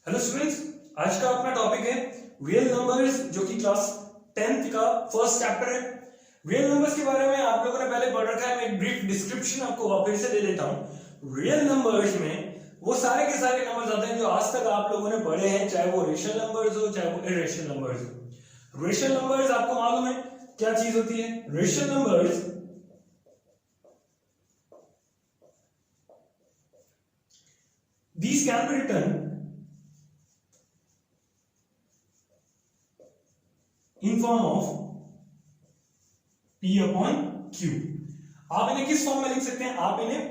Hello students, आज का अपना टॉपिक है रियल नंबर्स, जो कि क्लास 10th का फर्स्ट चैप्टर है। रियल नंबर्स के बारे में आप लोगों ने पहले पढ़ रखा है, मैं एक ब्रीफ डिस्क्रिप्शन आपको वापस से दे देता हूं। रियल नंबर्स में वो सारे के सारे नंबर्स आते हैं जो आज तक आप लोगों ने पढ़े हैं, चाहे वो रेशनल नंबर्स हो चाहे वो इरेशनल नंबर्स हो। रेशनल नंबर्स आपको मालूम है क्या चीज होती है। Rational numbers these can be written in form of P upon Q। आप इन्हें किस फॉर्म में लिख सकते हैं? आप इन्हें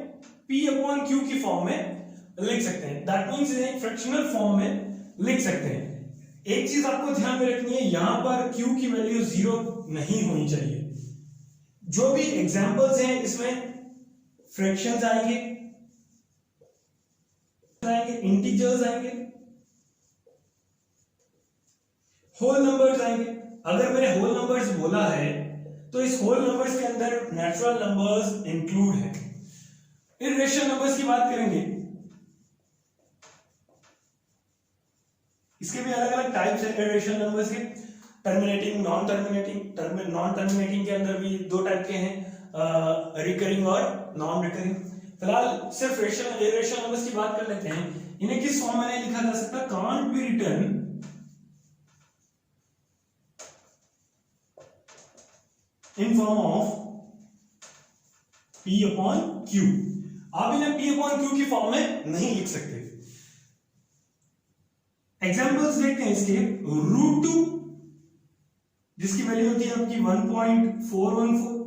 P upon Q की फॉर्म में लिख सकते हैं। दैट मीन्स इन्हें फ्रैक्शनल फॉर्म में लिख सकते हैं। एक चीज आपको ध्यान में रखनी है, यहां पर Q की वैल्यू 0 नहीं होनी चाहिए। जो भी एग्जांपल्स हैं इसमें फ्रैक्शंस आएंगे, इंटीजर्स आएंगे, होल नंबर्स आएंगे। अगर मैंने होल नंबर्स बोला है तो इस होल नंबर्स के अंदर नेचुरल नंबर्स इंक्लूड है। इरेशनल नंबर्स की बात करेंगे, इसके भी अलग अलग टाइप्स है इरेशनल नंबर्स के। Terminating, non terminating. Non terminating के अंदर भी दो टाइप के हैं, रिकरिंग और नॉन रिकरिंग। फिलहाल सिर्फ इरेशनल नंबर्स की बात कर लेते हैं। इन्हें किस फॉर्म में नहीं लिखा जा सकता? Can't be written in form of P upon Q। आप इन्हें P upon Q की फॉर्म में नहीं लिख सकते। एग्जांपल्स देखते हैं इसके। √2 जिसकी वैल्यू होती है आपकी 1.414।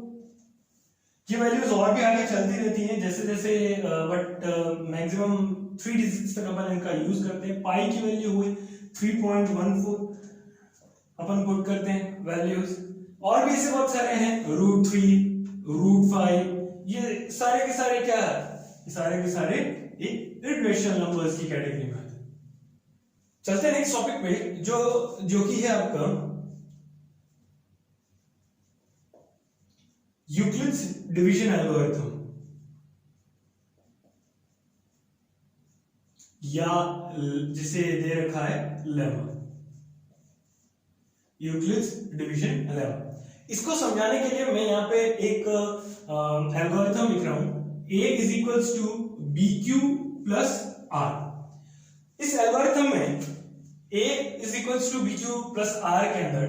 ये वैल्यूज और भी आगे चलती रहती हैं जैसे जैसे बट मैक्सिमम 3 डिजिट्स तक अपन इनका यूज करते हैं। पाई की वैल्यू हुई 3.14 अपन पुट करते हैं वैल्यूज। और भी ऐसे बहुत सारे हैं, √3, √5। ये सारे के सारे क्या है? ये सारे के सारे एक इरेशनल नंबर्स की कैटेगरी में आते हैं। चलते हैं नेक्स्ट टॉपिक पे जो कि है आपका यूक्लिड्स डिवीजन एल्गोरिथम, या जिसे दे रखा है लेमा। यूक्लिड्स डिवीजन लेमा, इसको समझाने के लिए मैं यहाँ पे एक एल्गोरिथम लिख रहा हूं, A = BQ + R। इस एल्गोरिथम में A = BQ + R के अंदर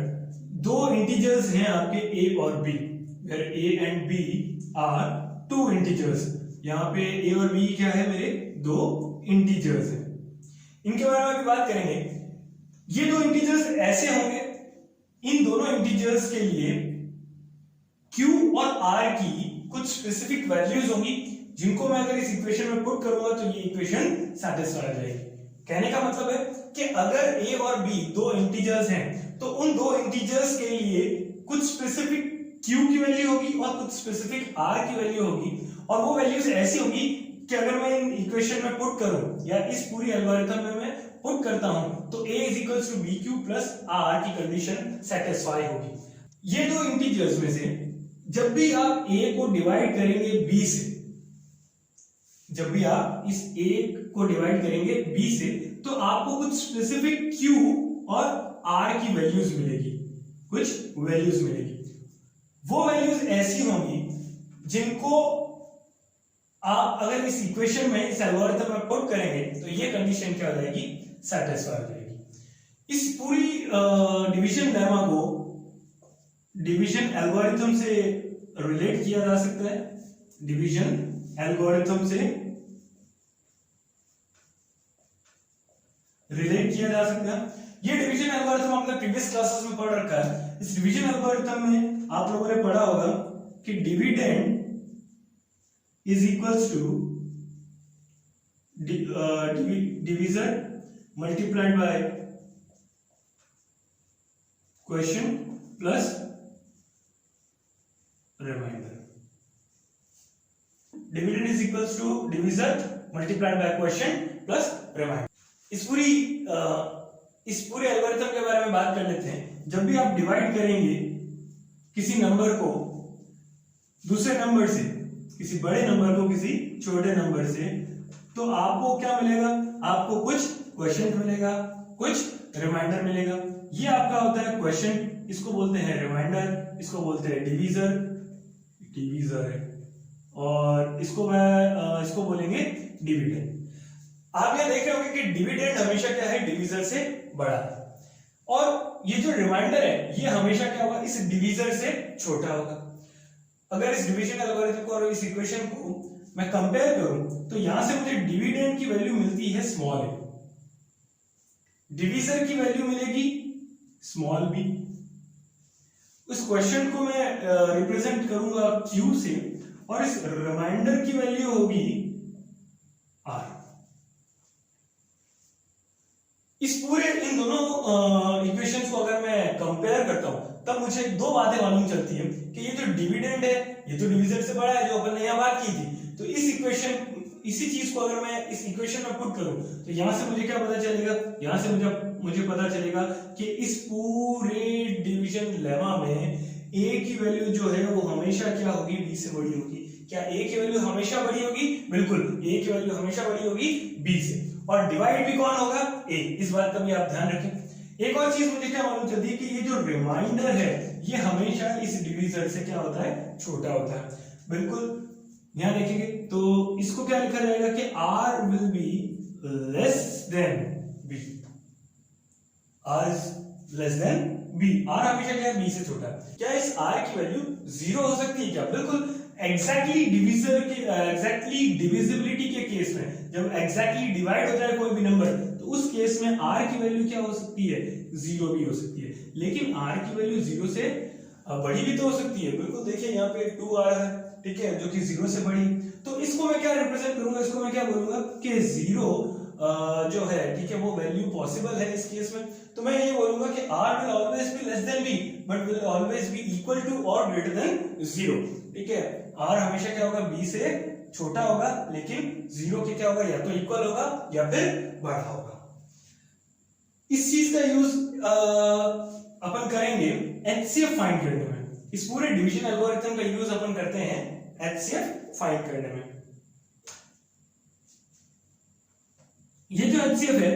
दो इंटीजर्स हैं आपके A और B, where A and B are 2 integers। यहाँ पे A और B क्या है? मेरे दो इंटीजर्स हैं। इनके बारे में भी बात करेंगे। ये दो इंटीजर्स ऐसे होंगे, इन दोनों इंटीजर्स के लिए Q और R की कुछ स्पेसिफिक वैल्यूज होंगी, जिनको मैं अगर इस इक्वेशन में पुट करूंगा तो ये इक्वेशन सैटिस्फाई हो जाएगी। कहने का मतलब है कि अगर A और B दो इंटीजर्स हैं तो उन दो इंटीजर्स के लिए कुछ स्पेसिफिक Q की वैल्यू होगी और कुछ स्पेसिफिक R की वैल्यू होगी, और वो वैल्यूज ऐसी होगी कि अगर मैं इन इक्वेशन में पुट करूं या इस पूरी एल्गोरिथम में मैं पुट करता हूं तो A = BQ + R की कंडीशन सेटिस्फाई होगी। ये दो इंटीजर्स में से जब भी आप A को डिवाइड करेंगे B से, जब भी आप इस A को डिवाइड करेंगे B से, तो आपको कुछ स्पेसिफिक Q और R की वैल्यूज मिलेगी, कुछ वैल्यूज मिलेगी। वो वैल्यूज ऐसी होंगी जिनको आप अगर इस इक्वेशन में, इस एल्गोरिथम में पुट करेंगे तो ये कंडीशन क्या हो जाएगी? सैटिस्फाई हो जाएगी। इस पूरी डिवीजन लेमा को डिवीजन एल्गोरिथम से रिलेट किया जा सकता है। डिवीजन एल्गोरिथम से रिलेट किया जा सकता है। ये डिवीजन एल्गोरिथम आपने प्रीवियस क्लासेस में पढ़ रखा है। इस डिवीजन एल्गोरिथम में आप लोगों ने पढ़ा होगा कि dividend = division multiplied by question plus remainder. Dividend = division multiplied by question plus remainder. इस पूरे एल्गोरिथम के बारे में बात कर लेते हैं। जब भी आप डिवाइड करेंगे किसी नंबर को दूसरे नंबर से, किसी बड़े नंबर को किसी छोटे नंबर से, तो आपको क्या मिलेगा, आपको कुछ क्वेश्चन मिलेगा, कुछ रिमाइंडर मिलेगा। ये आपका होता है क्वेश्चन, इसको बोलते हैं रिमाइंडर, इसको बोलते हैं डिवीजर, डिवीजर है, और इसको बोलेंगे डिविडेंड। आप ये देख रहे होंगे कि डिविडेंड हमेशा क्या है, डिवीजर से बड़ा है, और ये जो रिमाइंडर है ये हमेशा क्या होगा, इस डिवीजर से छोटा होगा। अगर इस डिवीजन एल्गोरिथम को और इस इक्वेशन को मैं कंपेयर करूं तो यहां से मुझे डिविडेंड की वैल्यू मिलती है स्मॉल a, डिवीजर की वैल्यू मिलेगी स्मॉल b। उस क्वेश्चन को मैं रिप्रेजेंट करूंगा q से, और इस रिमाइंडर की वैल्यू होगी r। इस पूरे इन दोनों इक्वेशंस को अगर मैं कंपेयर करता हूं तब मुझे दो बातें मालूम चलती है कि ये जो डिविडेंड है ये तो डिवीजर से बड़ा है, जो अपन ने यहां बात की थी। तो इस इक्वेशन, इसी चीज को अगर मैं इस इक्वेशन में पुट करूं तो यहां से मुझे क्या पता चलेगा, यहां से मुझे पता चलेगा कि इस पूरे डिवीजन लेमा में a की वैल्यू जो है वो हमेशा क्या होगी, b से बड़ी होगी। क्या a की वैल्यू हमेशा बड़ी होगी? बिल्कुल, a की वैल्यू हमेशा बड़ी होगी b से, और डिवाइड भी कौन होगा, a। इस बात का भी आप ध्यान रखें। एक और चीज मुझे क्या मालूम चलती है कि ये जो रिमाइंडर है ये हमेशा इस डिवीजर से क्या होता है, छोटा होता है। बिल्कुल, यहां देखेंगे तो इसको क्या लिखा जाएगा कि r will be less than b, r is less than b, r हमेशा क्या है, b से छोटा है। क्या इस r की वैल्यू 0 हो सकती है क्या? बिल्कुल, एग्जैक्टली डिविजिबिलिटी के केस में, जब एग्जैक्टली डिवाइड हो जाए कोई भी नंबर, तो उस केस में r की वैल्यू क्या हो सकती है, 0 भी हो सकती है। लेकिन r की वैल्यू 0 से बड़ी भी तो हो सकती है। बिल्कुल, देखिए यहाँ पे 2 आ रहा है, ठीक है, जो कि 0 से बड़ी। तो इसको मैं क्या रिप्रेजेंट करूंगा, इसको मैं क्या बोलूंगा कि 0 जो है, ठीक है, वो वैल्यू पॉसिबल है इस केस में। तो मैं ये बोलूंगा कि r will always be less than b but will always be equal to और ग्रेटर देन 0, ठीक है। r हमेशा क्या होगा, b से छोटा होगा, लेकिन 0 के क्या होगा, या तो इक्वल होगा या फिर बड़ा होगा। इस चीज का यूज अपन करेंगे HCF फाइंड करने में। इस पूरे डिवीजन एल्गोरिथम का यूज अपन करते हैं HCF फाइंड करने में। ये जो HCF है,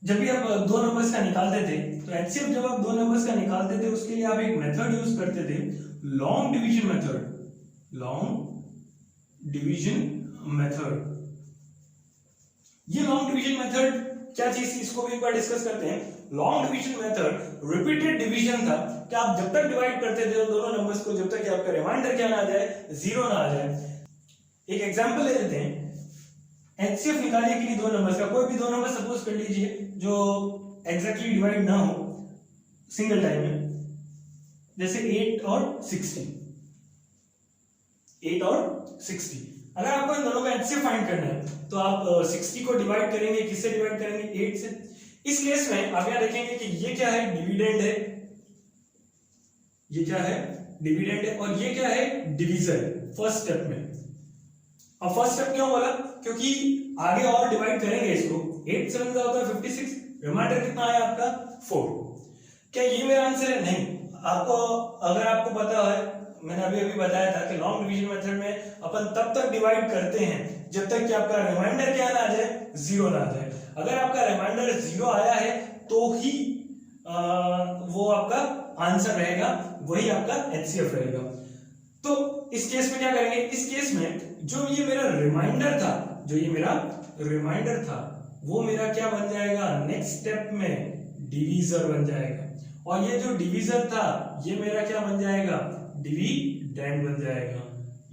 जब भी आप दो नंबर्स का निकालते थे तो HCF जब आप दो नंबर्स का निकालते थे उसके लिए आप एक मेथड यूज करते थे, long division method. Long division method, ये लॉन्ग डिवीजन मेथड क्या चीज थी, इसको भी एक बार डिस्कस करते हैं। Long division method repeated division था कि आप जब तक डिवाइड करते थे दोनों नंबर्स को, जब तक कि आपका रिमाइंडर क्या ना आ जाए, 0 ना आ जाए। एक एग्जांपल ले लेते हैं, HCF निकालने के लिए दो नंबर्स का, कोई भी दो नंबर सपोज कर लीजिए जो एग्जैक्टली डिवाइड ना हो सिंगल टाइम में, जैसे 8 और 60। 8 और 60। अगर आपको इन दोनों का HCF फाइंड करना है तो आप 60 को डिवाइड करेंगे, किससे डिवाइड करेंगे, 8 से। इस केस में आप यहां देखेंगे कि ये क्या है, डिविडेंड है, ये क्या है, डिविडेंड है, और ये क्या है, डिवीजर है फर्स्ट स्टेप में। अब फर्स्ट स्टेप क्यों बोला, क्योंकि आगे और डिवाइड करेंगे इसको। 8 से का होता है 56, रिमाइंडर कितना है आपका, 4। क्या ये मेरा आंसर है? नहीं। आपको, अगर आपको पता है, मैंने अभी बताया था कि लॉन्ग डिवीजन मेथड में अपन तब तक डिवाइड करते हैं जब तक कि आपका रिमाइंडर क्या ना आ जाए, 0 ना आ जाए। अगर आपका रिमाइंडर 0 आया है तो ही वो आपका आंसर रहेगा, वही आपका HCF रहेगा। तो इस केस में क्या करेंगे, इस केस में जो ये मेरा रिमाइंडर था, जो ये मेरा रिमाइंडर था, वो मेरा क्या बन जाएगा, नेक्स्ट स्टेप में डिवीजर बन जाएगा। और ये जो डिवीजर था ये मेरा क्या बन जाएगा, डिविडेंड बन जाएगा।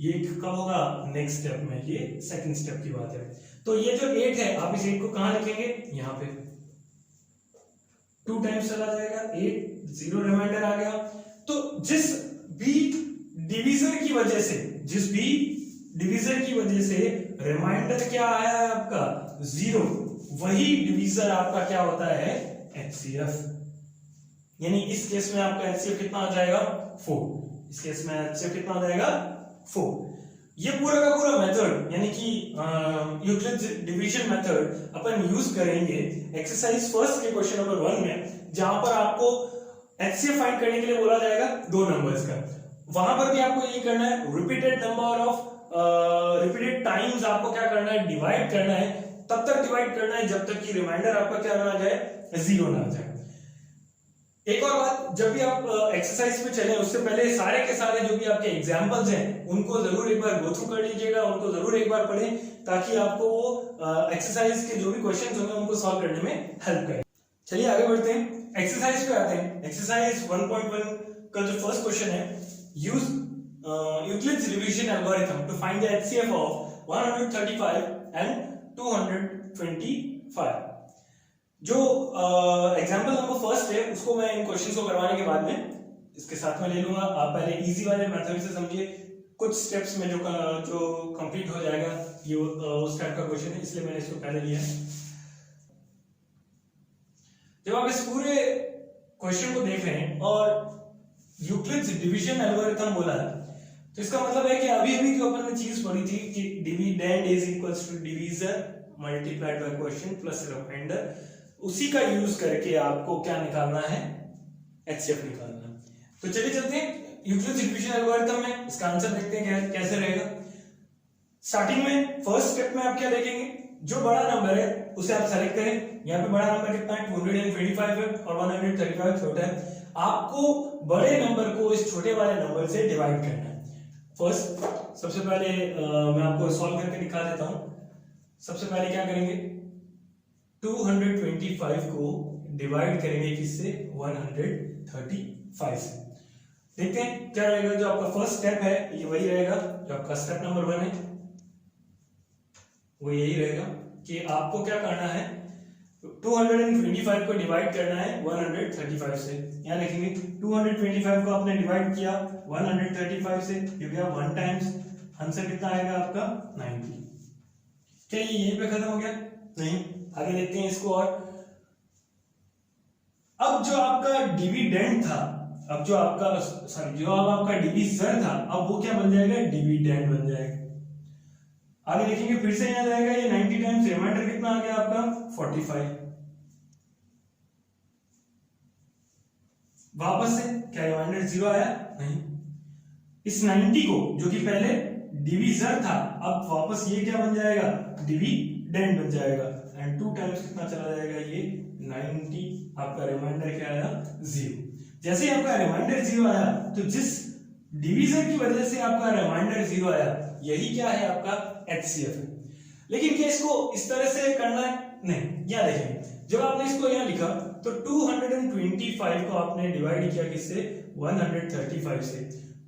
ये कब होगा, नेक्स्ट स्टेप में, ये सेकंड स्टेप की बात है। तो ये जो 8 है, आप इस 8 को कहां लिखेंगे, यहाँ पे 2 टाइम्स चला जाएगा, 8 0 रिमाइंडर आ गया। तो जिस भी डिवीजर की वजह से, जिस भी डिवीजर की वजह से रिमाइंडर क्या आया है आपका, 0, वही डिवीजर आपका क्या होता है, HCF। यानी इस केस में आपका HCF कितना आ जाएगा, 4। इस केस में HCF कितना आ जाएगा, 4। ये पूरा का पूरा मेथड, यानी कि यूक्लिड्स डिवीजन मेथड अपन यूज करेंगे एक्सरसाइज फर्स्ट के क्वेश्चन नंबर 1 में, जहां पर आपको HCF फाइंड करने के लिए बोला जाएगा दो नंबर्स का। वहां पर भी आपको ये करना है, repeated number of repeated times आपको क्या करना है, डिवाइड करना है, तब तक डिवाइड करना है जब तक कि रिमाइंडर आपका क्या ना आ जाए, जीरो ना आ जाए। एक और बात, जब भी आप एक्सरसाइज पे चले उससे पहले सारे के सारे जो भी आपके एग्जांपल्स हैं उनको जरूर एक बार गो थ्रू कर लीजिएगा, उनको जरूर एक बार पढ़ें ताकि आपको वो एक्सरसाइज के जो भी क्वेश्चंस होंगे उनको सॉल्व करने में हेल्प करे। चलिए आगे बढ़ते हैं, एक्सरसाइज पे आते हैं। एक्सरसाइज 1.1 का जो फर्स्ट क्वेश्चन है, use Euclid's division algorithm to find the HCF of 135 and 225। जो एग्जांपल नंबर फर्स्ट है उसको मैं इन क्वेश्चंस को करवाने के बाद में इसके साथ में ले लूंगा। आप पहले इजी वाले मेथड से समझिए, कुछ स्टेप्स में जो कंप्लीट हो जाएगा ये उस टाइप का क्वेश्चन है, इसलिए मैंने इसको पहले लिया है। जब आप इस पूरे क्वेश्चन को देख रहे हैं और यूक्लिड्स डिवीजन एल्गोरिथम बोला है तो इसका मतलब है कि अभी अभी जो अपन ने चीज पढ़ी थी कि dividend is equals to divisor multiplied by quotient plus remainder, उसी का यूज करके आपको क्या निकालना है, एचसीएफ निकालना है। तो चलिए चलते हैं यूक्लिड्स डिवीजन एल्गोरिथम में, इसका आंसर देखते हैं कैसे रहेगा। स्टार्टिंग में फर्स्ट स्टेप में आप क्या देखेंगे, जो बड़ा नंबर है उसे आप सेलेक्ट करें। यहाँ पे बड़ा नंबर कितना है, 225 है और 135 छोटा है। आपको बड़े नंबर को इस छोटे वाले नंबर से डिवाइड करना है। फर्स्ट सबसे पहले मैं आपको सॉल्व करके दिखा देता हूं। सबसे पहले क्या करेंगे, 225 को डिवाइड करेंगे किससे, 135 से। देखते हैं क्या रहेगा। जो आपका फर्स्ट स्टेप है ये वही रहेगा जो आपका स्टेप नंबर 1 है, वो यही रहेगा कि आपको क्या करना है, 225 को डिवाइड करना है 135 से। यहां लिखेंगे 225 को आपने डिवाइड किया 135 से, ये गया 1 टाइम्स, आंसर कितना आएगा आपका 90। क्या ये यहीं पे खत्म हो गया? नहीं, आगे देखते हैं इसको। और अब जो आपका डिविडेंड था, अब जो आपका डिवीजर था, अब वो क्या बन जाएगा, डिविडेंड बन जाएगा। आगे देखेंगे फिर से यहाँ जाएगा ये 90 टाइम्स, रिमाइंडर कितना आ गया आपका 45। वापस से क्या रिमाइंडर 0 आया? नहीं। इस 90 को जो कि पहले डिवीजर था, अब वापस ये क्या बन जाएगा, डिविडेंड बन जाएगा। एंड 2 टाइम्स कितना चला जाएगा, ये 90। आपका रिमाइंडर क्या आया, 0। जैसे ही आपका रिमाइंडर 0 आया तो जिस डिवीजर की वजह से आपका रिमाइंडर 0 आया, यही क्या है, आपका एचसीएफ है। लेकिन क्या इसको इस तरह से करना है? नहीं। क्या देखेंगे, जब आपने इसको यहां लिखा तो 225 को आपने डिवाइड किया किससे, 135 से,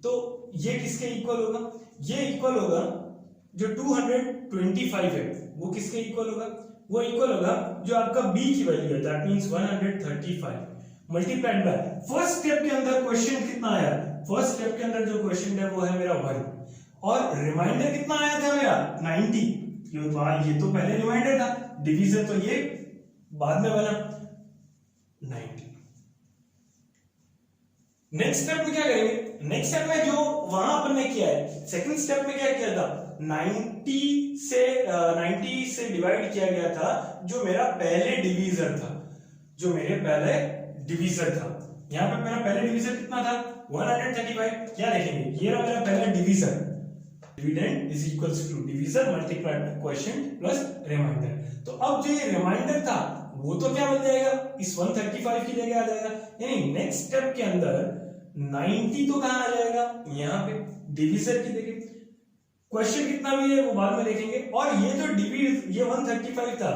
तो ये किसके इक्वल होगा, ये इक्वल होगा जो 225 है वो किसके इक्वल होगा, वो इक्वल होगा जो आपका b की वैल्यू है, that means 135 multiplied by first step के अंदर क्वेश्चन कितना आया, फर्स्ट स्टेप के अंदर जो क्वेश्चन है वो है मेरा 1 और रिमाइंडर कितना आया था मेरा 90। ये तो पहले रिमाइंडर था, डिवीजर तो ये बाद में बना 90। नेक्स्ट स्टेप में क्या करेंगे, नेक्स्ट स्टेप में जो वहां अपन ने किया है, सेकंड स्टेप में क्या किया था, 90 से डिवाइड किया गया था जो मेरा पहले डिवीजर था, जो मेरे पहले डिवीजर था। यहां पे मेरा पहले डिवीजर कितना था, 135। क्या देखेंगे, ये रहा मेरा पहला divisor, dividend is equals to divisor multiplied by quotient plus remainder. तो अब जो ये रिमाइंडर था वो तो क्या बन जाएगा, इस 135 की जगह आ जाएगा। यानी नेक्स्ट स्टेप के अंदर 90 तो कहां आ जाएगा, यहां पे डिवीजर की जगह। क्वेश्चन कितना भी है वो बाद में देखेंगे। और ये जो ये 135 था,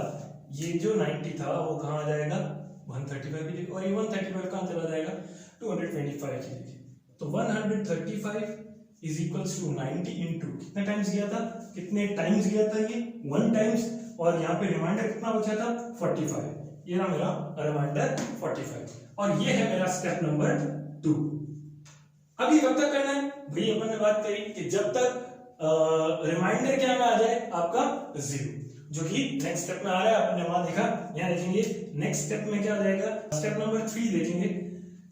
ये जो 90 था वो कहां आ जाएगा, 135 की जगह, और ये 135 कहां चला जाएगा, 225 की जगह। तो 135 इज इक्वल्स टू 90 इंटू कितने टाइम्स गया था, कितने टाइम्स गया था, ये 1 टाइम्स, और यहाँ पे रिमाइंडर कितना बचा था 45। ये ना मेरा रिमाइंडर 45 और ये है मेरा स्टेप नंबर 2। अभी कब तक करना है भाई, अपन ने बात करी कि जब तक रिमाइंडर क्या में आ जाए आपका 0, जो कि नेक्स्ट स्टेप में आ रहा है, अपन ने वहां देखा। यहाँ देखेंगे नेक्स्ट स्टेप में क्या आ जाएगा, स्टेप नंबर 3 देखेंगे।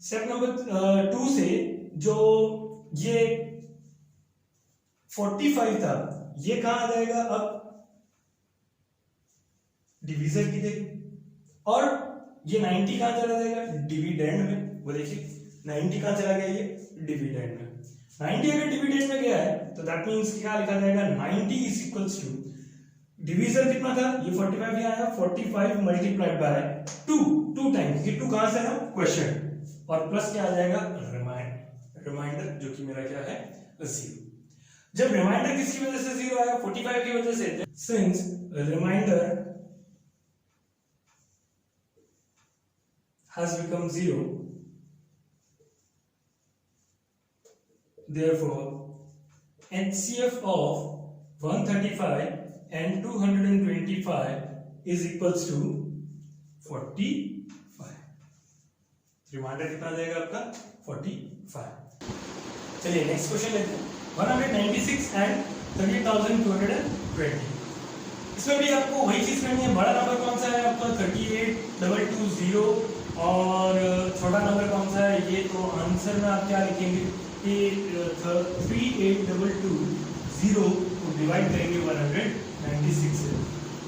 स्टेप नंबर 2 से जो ये 45 था ये कहां आ जाएगा, अब डिवीजर की जगह, और ये 90 कहां चला जाएगा, डिविडेंड में। वो देखिए 90 कहां चला गया, ये डिविडेंड में। 90 अगर डिविडेंड में गया है तो दैट मींस क्या लिखा जाएगा 90 इज इक्वल्स टू डिवीजन कितना था ये 45 यहाँ आया 45 मल्टीप्लाइड बाय 2 टाइम्स ये 2 कहां से है क्वेश्चन और प्लस क्या आ जाएगा रिमाइंडर जो कि मेरा क्या है 0 जब रिमाइंडर किसकी वजह से 0 आया 45 की वजह से since reminder has become 0 therefore HCF of 135 and 225 is equals to 45 reminder कितना आ जाएगा आपका 45 चलिए नेक्स्ट क्वेश्चन लेते हैं 196 and 30,220 इसमें भी आपको वही चीज करनी है बड़ा नंबर कौन सा है आपका 38,220 और छोटा नंबर कौन सा है ये तो आंसर में आप क्या लिखेंगे कि 38,220 को डिवाइड करेंगे 196 से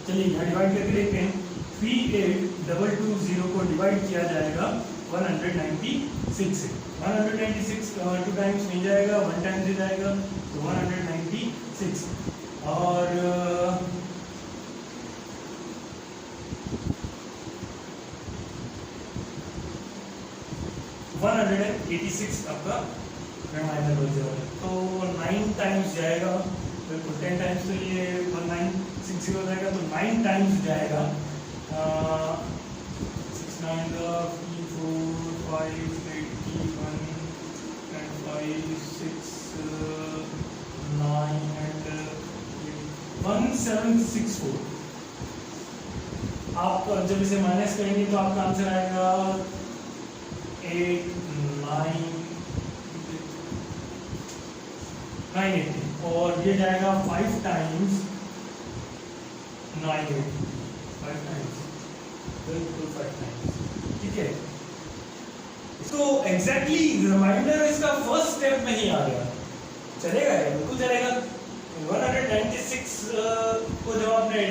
चलिए यहाँ डिवाइड करके देखते हैं 38,220 को डिवाइड किया जाएगा 196 से 196 2 टाइम्स नहीं जाएगा 1 टाइम्स ही जाएगा तो 196 और 186 आपका रिमाइंडर हो जाएगा तो 9 टाइम्स जाएगा बिल्कुल 10 टाइम्स तो ये 1960 हो जाएगा तो 9 टाइम्स जाएगा 6 9 4 5 81 and 5 6 9 and 1764 आप जब इसे माइनस करेंगे तो आपका आंसर आएगा 8 9 980 और ये जाएगा 5 टाइम्स 980 5 टाइम्स बिल्कुल 5 टाइम्स ठीक है तो एग्जैक्टली रिमाइंडर इसका फर्स्ट स्टेप में ही आ गया चलेगा ये बिल्कुल चलेगा 196 को जब आपने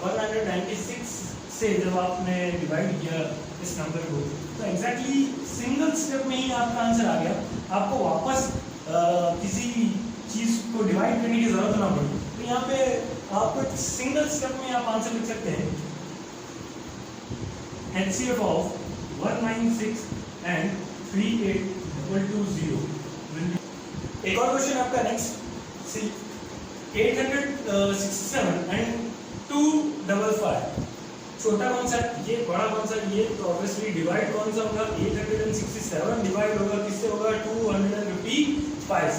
196 से जब आपने डिवाइड किया इस नंबर को तो एग्जैक्टली सिंगल स्टेप में ही आपका आंसर आ गया आपको वापस किसी चीज को डिवाइड करने की जरूरत ना पड़ी तो यहाँ पे आपको सिंगल स्टेप में आप आंसर लिख सकते हैं HCF of 196 and 38,220 एक और क्वेश्चन आपका नेक्स्ट 867 and 255 छोटा कौन सा ये बड़ा कौन सा ये तो ऑब्वियसली डिवाइड कौन सा होगा 867 डिवाइड होगा किससे होगा 255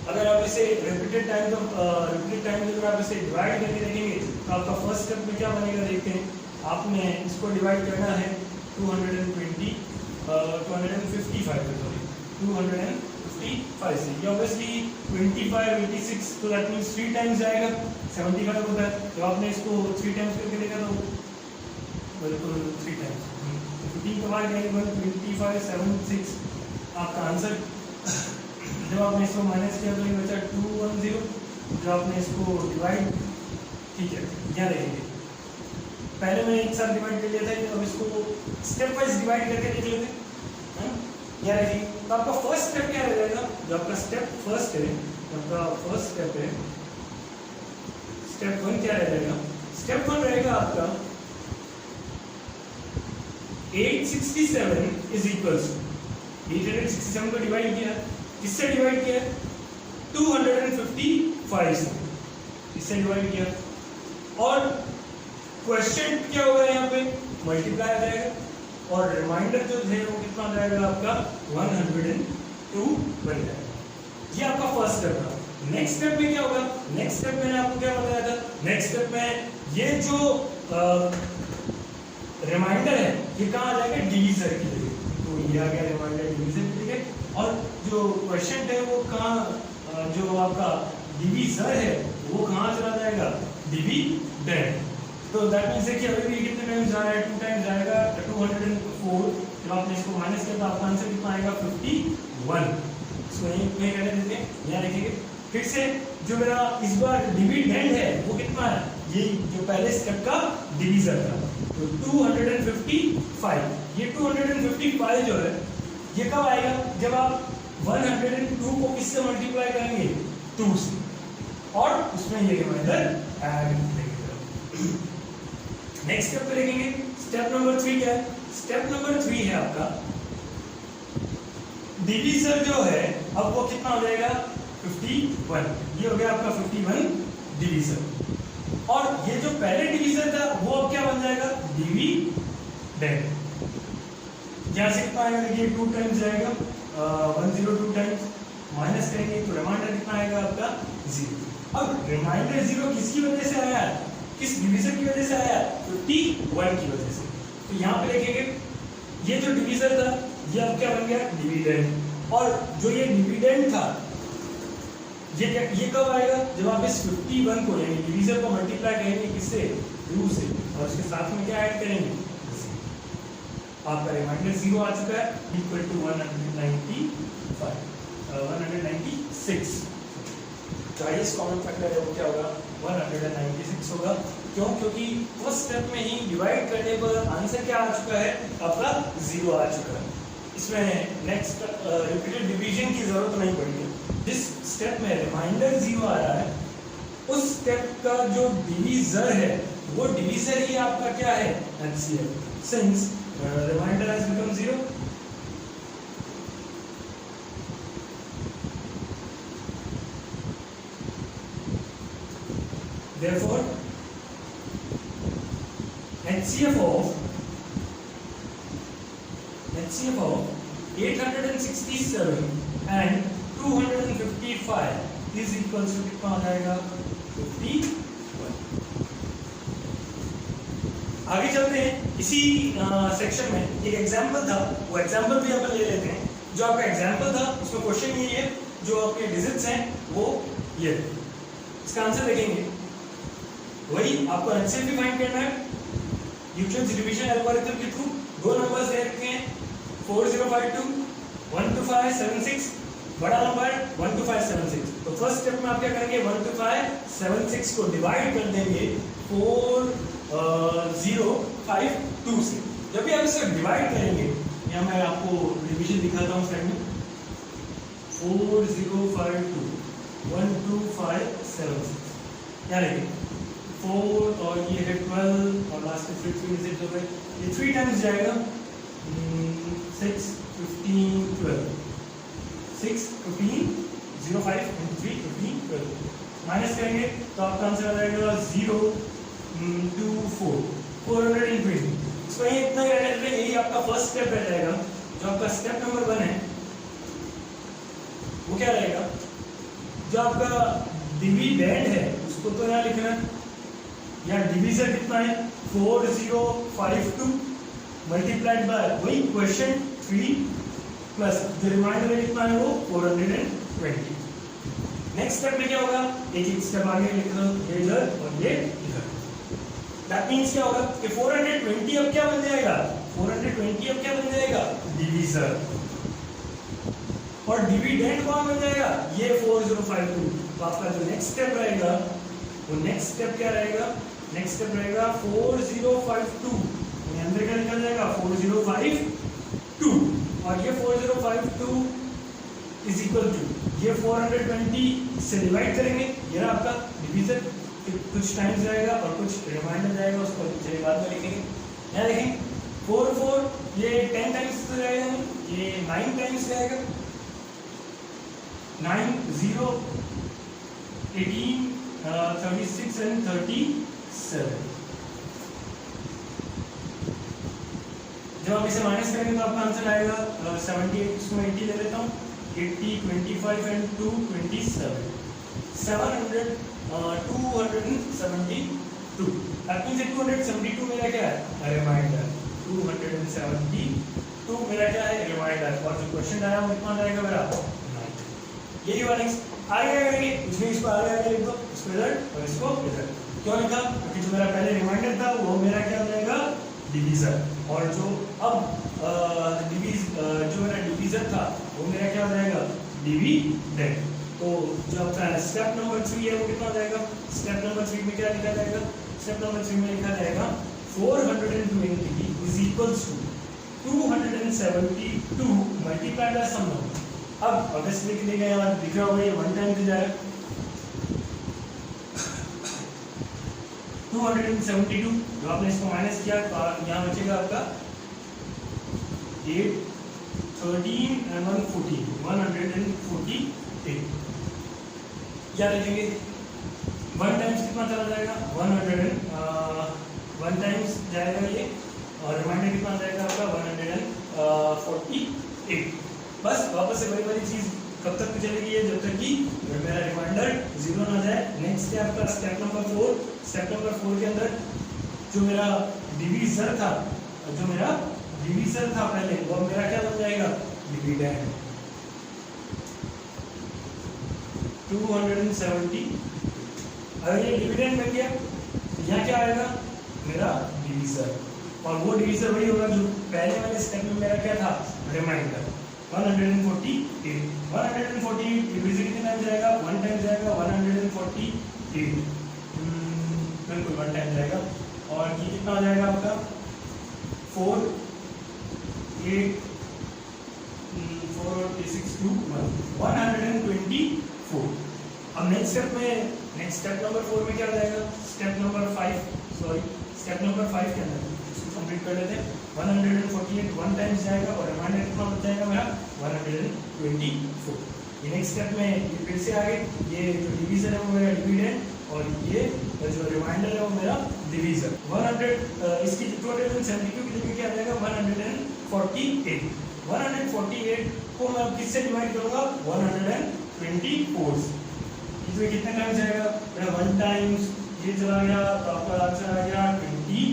अगर आप इसे रिपीटेड टाइम अगर आप इसे डिवाइड करके देखेंगे तो आपका फर्स्ट स्टेप में क्या बनेगा देखते हैं आपने इसको डिवाइड करना है 255 से ये ऑब्वियसली 25 86 तो दैट मींस 3 टाइम्स जाएगा 75 होता है तो आपने इसको 3 टाइम्स करके देखा तो बिल्कुल 3 टाइम्स 15 के बाद 125 76 आपका आंसर जब आपने इसको माइनस किया तो ये बचा 210 जब आपने इसको डिवाइड ठीक है यहाँ देखेंगे पहले मैं एक साथ डिवाइड कर लिया था अब इसको स्टेप वाइज डिवाइड करके देख लेते हैं यहाँ देखिए तो आपका फर्स्ट स्टेप क्या रहेगा जो आपका स्टेप फर्स्ट है आपका फर्स्ट स्टेप है स्टेप 1 क्या रहेगा स्टेप 1 रहेगा आपका 867 इज इक्वल्स 867 को डिवाइड किया किससे डिवाइड किया 255 से इससे डिवाइड किया और क्वेश्चन क्या होगा यहाँ पे मल्टीप्लाई आ जाएगा और रिमाइंडर जो है वो कितना आ जाएगा आपका 102 बन जाएगा ये आपका फर्स्ट स्टेप था नेक्स्ट स्टेप में क्या होगा नेक्स्ट स्टेप मैंने आपको क्या बताया था नेक्स्ट स्टेप में ये जो रिमाइंडर है ये कहाँ आ जाएगा डिवीजर की जगह तो ये आ गया रिमाइंडर डिवीजर की जगह और जो क्वेश्चन है वो कहाँ जो आपका डिवीजर है वो कहाँ चला जाएगा डिविडेंड तो दैट मींस कि अभी भी कितने टाइम्स जा रहा है 2 टाइम्स जाएगा 204 जब आपने इसको माइनस किया तो आपका आंसर कितना आएगा 51 इसको यहीं पे करने देते हैं यहाँ लिखेंगे फिर से जो मेरा इस बार डिविडेंड है वो कितना है ये जो पहले स्टेप का डिवीजर था तो 255 ये 255 जो है ये कब आएगा जब आप 102 को किससे मल्टीप्लाई करेंगे? 2 से, और उसमें ये रिमाइंडर ऐड करेंगे। नेक्स्ट स्टेप पे देखेंगे, स्टेप नंबर 3 क्या है? स्टेप नंबर 3 है आपका डिवीजर जो है, अब वो कितना हो जाएगा? 51। ये हो गया आपका 51 डिवीजर, और ये जो पहले डिवीजर था वो अब क्या बन जाएगा? डिविडेंड। यहां से कितना आएगा? देखिए 2 टाइम्स जाएगा, 102 टाइम्स माइनस करेंगे तो रिमाइंडर कितना आएगा आपका? 0। अब रिमाइंडर 0 किसकी वजह से आया? किस डिवीजर की वजह से आया? 51 की वजह से। तो यहाँ पे देखेंगे ये जो डिवीजर था ये अब क्या बन गया? डिविडेंड। और जो ये डिविडेंड था ये कब आएगा? जब आप इस 51 को यानी डिवीजर को मल्टीप्लाई करेंगे किससे? 2 से, और उसके साथ में क्या ऐड करेंगे? आपका रिमाइंडर 0 आ चुका है, इक्वल टू 196। तो आइए कॉमन फैक्टर है वो क्या होगा? 196 होगा। क्यों? क्योंकि फर्स्ट स्टेप में ही डिवाइड करने पर आंसर क्या आ चुका है? आपका 0 आ चुका है। इसमें नेक्स्ट रिपीटेड डिवीजन की जरूरत नहीं पड़ेगी। जिस स्टेप में रिमाइंडर 0 आ रहा है उस स्टेप का जो डिवीजर है वो डिवीजर ही आपका क्या है? HCF। Since remainder has become 0, therefore HCF of 867 and 255 is equals to कितना आ जाएगा? 51। आगे चलते हैं। इसी सेक्शन में एक एग्जांपल था, वो एग्जांपल भी अपन ले लेते हैं। जो आपका एग्जांपल था उसमें क्वेश्चन ये है, जो आपके डिजिट्स हैं वो ये, इसका आंसर देखेंगे। वही आपको एचसीएफ भी फाइंड करना है यूक्लिड्स डिवीजन एल्गोरिथम के थ्रू। दो नंबर्स दे रखे हैं 4052 12576, बड़ा नंबर 12576। तो फर्स्ट स्टेप में आप क्या करेंगे? 12576 को डिवाइड कर देंगे 4052 से। जब भी आप इसे डिवाइड करेंगे, यहाँ मैं आपको डिवीजन दिखाता हूँ फ्रेंड में, 4052 12576, यहाँ देखिए 4 और ये है 12 और लास्ट में 3 डिजिट हो गए, ये 3 टाइम्स जाएगा 6 15 12 6 15 05 3 15 12 माइनस करेंगे तो आपका आंसर आ जाएगा 024 420। इसको ये इतना ही रहने दें, यही आपका फर्स्ट स्टेप रह जाएगा। जो आपका स्टेप नंबर 1 है वो क्या रहेगा? जो आपका डिविडेंड है उसको तो यहाँ लिखना है, यहाँ डिवीजर कितना है 4052 मल्टीप्लाइड बाय वही क्वेश्चन 3 प्लस जो रिमाइंडर कितना है वो 420। नेक्स्ट स्टेप में क्या होगा? एक एक स्टेप आगे लिख दो, ये इधर और ये इधर। दैट मींस क्या होगा कि 420 अब क्या बन जाएगा? 420 अब क्या बन जाएगा? डिवीजर। और डिविडेंड कौन बन जाएगा? ये 4052। तो आपका जो नेक्स्ट स्टेप रहेगा वो नेक्स्ट स्टेप क्या रहेगा? नेक्स्ट स्टेप रहेगा 4052, अंदर क्या निकल जाएगा 4052, और ये 4052 इज इक्वल टू ये 420 से डिवाइड करेंगे, ये रहा आपका डिवीजर। कुछ टाइम्स जाएगा और कुछ रिमाइंडर जाएगा, उसको चलिए बाद में लिखेंगे। यहाँ देखें 4 ये 10 टाइम्स जाएगा, ये 9 टाइम्स जाएगा, 9 0 18 36 एंड 37। जब आप इसे माइनस करेंगे तो आपका आंसर आएगा 78, इसमें 80 ले लेता हूँ, 80 25 एंड 2 27 700 272। दैट मींस 272 मेरा क्या है? रिमाइंडर। 272 मेरा क्या है? रिमाइंडर। और जो क्वेश्चन आया वो कितना जाएगा मेरा? 9। यही वाला आगे करेंगे, इसमें इसको आगे लिख दो, इसको इधर और इसको इधर। क्यों लिखा? क्योंकि जो मेरा पहले रिमाइंडर था वो मेरा क्या हो जाएगा? डिवीजर। और जो अब जो मेरा डिवीजर था वो मेरा क्या हो जाएगा? डिविडेंड। तो जो आपका स्टेप नंबर 3 है वो कितना हो जाएगा? स्टेप नंबर 3 में क्या लिखा जाएगा? स्टेप नंबर 3 में लिखा जाएगा 420 is equals to 272 multiplied by some number. अब ऑब्वियसली लिख देगा, यहाँ दिख रहा होगा ये 1 टाइम से जाएगा 272, जो आपने इसको माइनस किया तो यहाँ बचेगा आपका 8, 13 and 140, 148। क्या लिखेंगे, 1 टाइम्स कितना चला जाएगा 1 टाइम्स जाएगा ये, और रिमाइंडर कितना जाएगा आपका 148। बस वापस से वही वाली चीज कब तक चलेगी है, जब तक कि मेरा रिमाइंडर 0 ना जाए। नेक्स्ट है आपका स्टेप नंबर 4। स्टेप नंबर 4 के अंदर जो मेरा डिवीजर था पहले, वो मेरा क्या बन जाएगा, डिविडेंड। 270। अगर ये डिविडेंड बन गया तो यहाँ क्या आएगा, मेरा डिवीजर, और वो डिवीजर वही होगा जो पहले वाले स्टेप में मेरा क्या था, रिमाइंडर। 148 डिवीजर कितने टाइम जाएगा, 1 टाइम जाएगा 148, बिल्कुल 1 टाइम जाएगा। और ये कितना हो जाएगा आपका 4, 8, 4 और 6 2 124। अब नेक्स्ट स्टेप नंबर 4 में क्या हो जाएगा, स्टेप नंबर 5 के अंदर इसको कंप्लीट कर लेते हैं। 148 1 टाइम्स जाएगा और रिमाइंडर कितना बच जाएगा मेरा 124। ये नेक्स्ट स्टेप में ये फिर से आगे, ये जो डिवीजन है वो मेरा डिविडेंड, और ये जो रिमाइंडर है वो मेरा डिवीजर। 100 इसकी टोटल 72 की जगह क्या आ जाएगा 148। 148 को मैं किससे डिवाइड करूंगा, 124। इसमें कितने टाइम जाएगा मेरा 1 टाइम्स, ये चला गया तो आपका आंसर आ गया 24।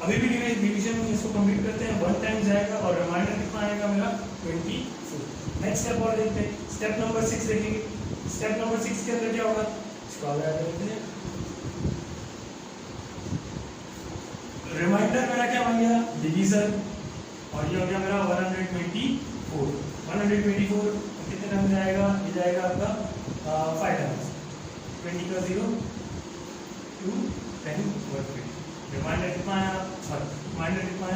अभी भी डिवीजन इसको कंप्लीट करते हैं, 1 टाइम जाएगा और रिमाइंडर कितना आएगा मेरा 24। नेक्स्ट स्टेप और देखते हैं, स्टेप नंबर 6 देखेंगे। स्टेप नंबर 6 के अंदर क्या होगा, इसको आगे देखते हैं। रिमाइंडर मेरा क्या बन गया, डिवीजर, और ये हो गया मेरा 124। 124 कितने टाइम जाएगा, ये जाएगा आपका 5 टाइम्स, 20 का 0 2 10 120। रिमाइंडर कितना आया,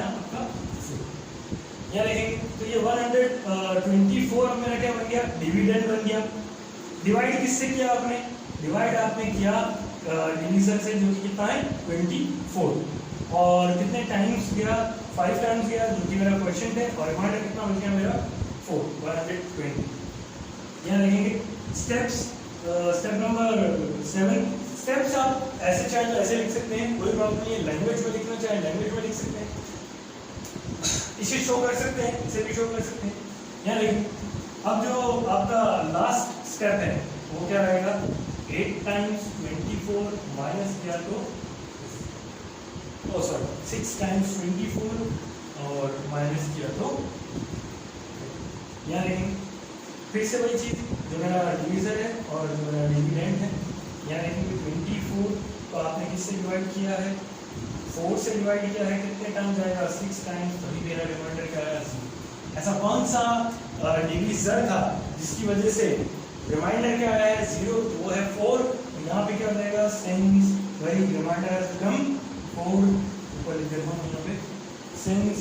आपका 4। यहाँ देखेंगे तो ये 124 मेरा क्या बन गया, डिविडेंड बन गया। डिवाइड किससे किया आपने, डिवाइड आपने किया डिवीजर से, जो कि कितना है 24, और कितने टाइम्स गया, 5 टाइम्स गया, जो कि मेरा क्वेश्चन है, और रिमाइंडर कितना बन गया मेरा 4, 120। यहाँ देखेंगे स्टेप्स, स्टेप नंबर 7। स्टेप्स आप ऐसे चाहे तो ऐसे लिख सकते हैं, कोई प्रॉब्लम नहीं है। लैंग्वेज में लिखना चाहे लैंग्वेज में लिख सकते हैं, इसे शो कर सकते हैं, इसे भी शो कर सकते हैं। यहाँ देखिए, अब जो आपका लास्ट स्टेप है वो क्या रहेगा, 8 टाइम्स 24 माइनस किया तो 6 टाइम्स 24 और माइनस किया तो, यहाँ देखेंगे फिर से वही चीज, जो मेरा डिवीजर है और जो मेरा डिविडेंड है। यहाँ देखेंगे 24 तो आपने किससे डिवाइड किया है, 4 से डिवाइड किया है, कितने टाइम जाएगा 6 टाइम्स, तभी मेरा रिमाइंडर क्या है 0। ऐसा कौन सा डिवीजर था जिसकी वजह से रिमाइंडर क्या आया है 0, तो वो है 4। यहाँ पे क्या हो जाएगा, सिंस वही रिमाइंडर हैज बिकम 4, ऊपर लिख देता हूँ यहाँ पे, since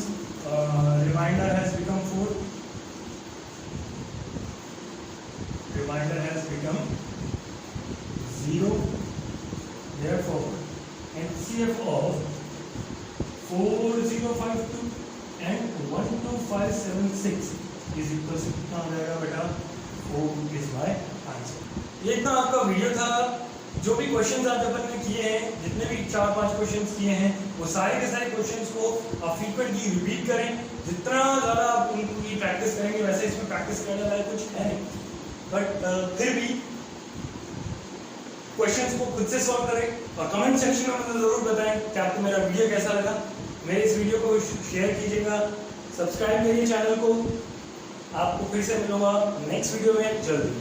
remainder has become 4, remainder has become 0, therefore HCF of 4052 and 12576 is equal to कितना हो जाएगा बेटा, 4 is my answer। ये इतना आपका वीडियो था। जो भी क्वेश्चंस आज अपन ने किए हैं, जितने भी 4-5 क्वेश्चंस किए हैं, वो सारे के सारे क्वेश्चंस को आप फ्रीक्वेंटली रिपीट करें। जितना ज़्यादा आप उनकी प्रैक्टिस करेंगे, वैसे इसमें प्रैक्टिस करने वाला कुछ है नहीं, बट फिर भी क्वेश्चंस को खुद से सॉल्व करें और कमेंट सेक्शन में मुझे जरूर बताएं कि आपको मेरा वीडियो कैसा लगा। मेरे इस वीडियो को शेयर कीजिएगा, सब्सक्राइब करिए चैनल को। आपको फिर से मिलूंगा नेक्स्ट वीडियो में जल्दी।